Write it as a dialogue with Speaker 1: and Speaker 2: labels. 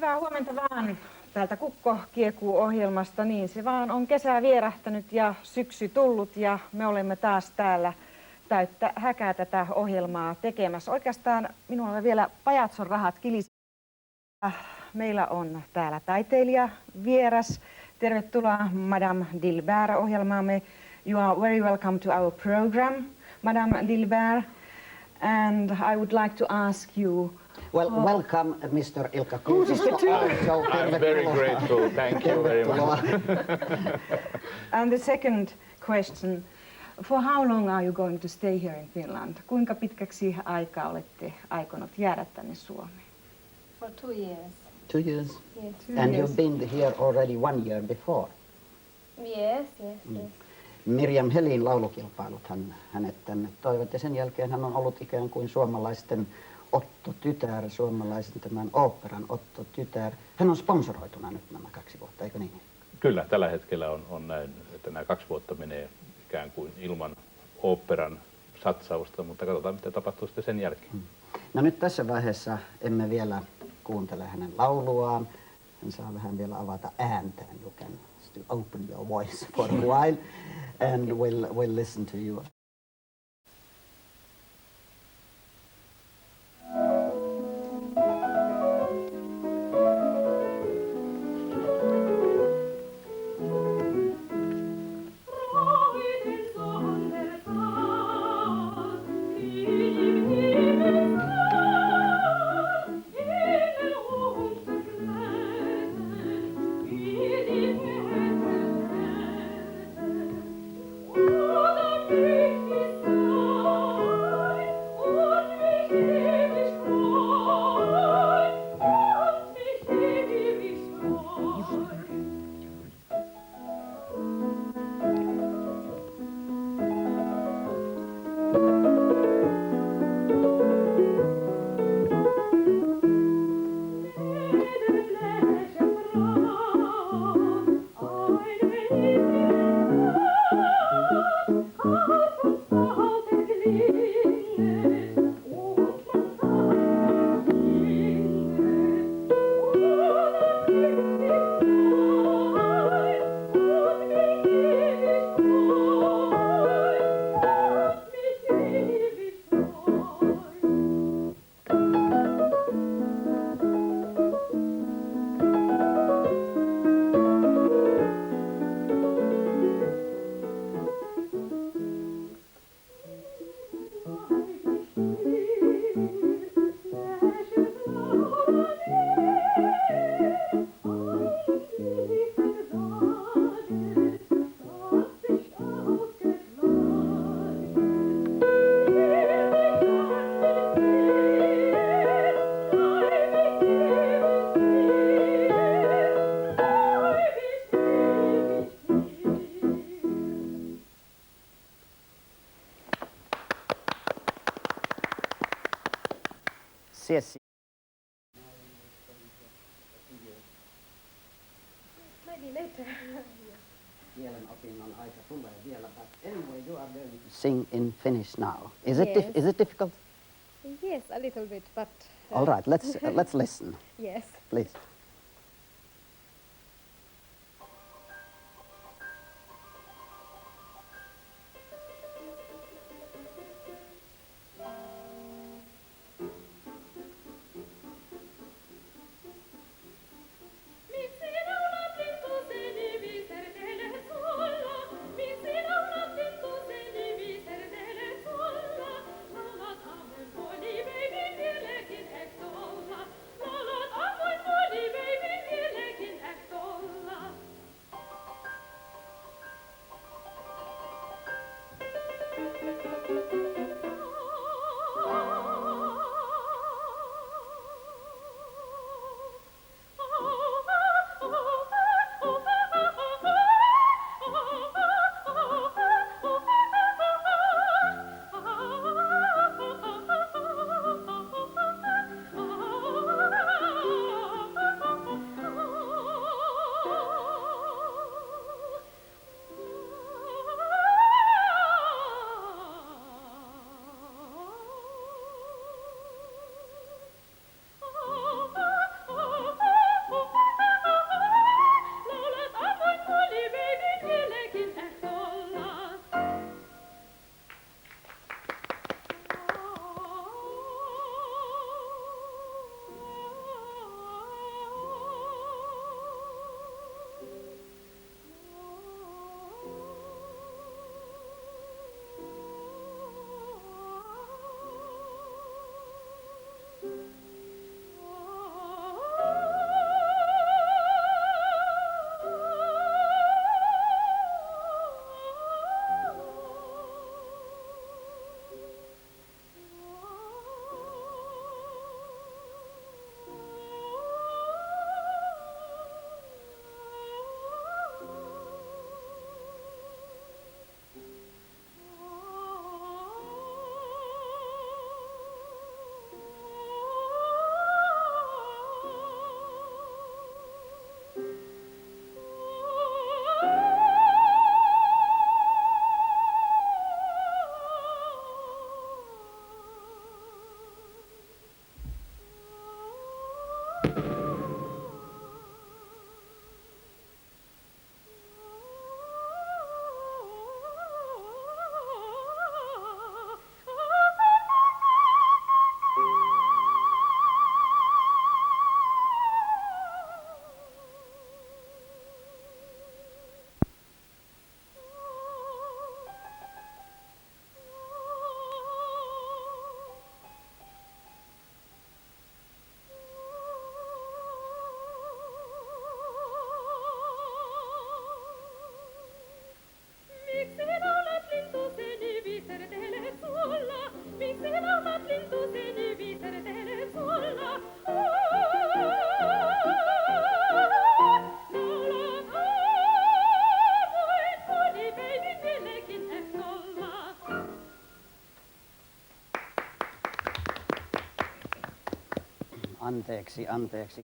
Speaker 1: Hyvää huomenta vaan täältä Kukko-kiekuu-ohjelmasta. Niin se vaan on kesä vierähtänyt ja syksy tullut ja me olemme taas täällä täyttä häkää tätä ohjelmaa tekemässä. Oikeastaan minulla on vielä Pajatson rahat kilisi. Meillä on täällä taiteilija vieras. Tervetuloa Madame Dilbert ohjelmaamme. You are very welcome to our program, Madame Dilbert. And I would like to ask you.
Speaker 2: Well, welcome, Mr. Ilkka Kuusisto.
Speaker 3: I'm very grateful. Thank you very much.
Speaker 1: And the second question, for how long are you going to stay here in Finland? Kuinka pitkäksi aikaa olette aikonut jäädä tänne Suomeen?
Speaker 4: For 2 years.
Speaker 2: 2 years?
Speaker 4: Yes.
Speaker 2: And you've been here already 1 year before?
Speaker 4: Yes.
Speaker 2: Miriam Helin laulukilpailuthan hänet tänne toivat ja sen jälkeen hän on ollut ikään kuin suomalaisten Otto-tytär, suomalaisen tämän oopperan Otto-tytär. Hän on sponsoroituna nyt nämä 2 vuotta, eikö niin?
Speaker 3: Kyllä, tällä hetkellä on näin, että nämä 2 vuotta menee ikään kuin ilman oopperan satsausta, mutta katsotaan mitä tapahtuu sitten sen jälkeen.
Speaker 2: No nyt tässä vaiheessa emme vielä kuuntele hänen lauluaan. Hän saa vähän vielä avata ääntään. You can still open your voice for a while and we'll listen to you. Yes.
Speaker 4: Maybe later.
Speaker 2: Kielen opinnon aika tulee vielä, but anyway you are going to sing in Finnish now. Is it difficult?
Speaker 4: Yes, a little bit, but.
Speaker 2: All right, let's listen.
Speaker 4: Yes.
Speaker 2: Please.
Speaker 5: Baby,
Speaker 2: Anteeksi, anteeksi.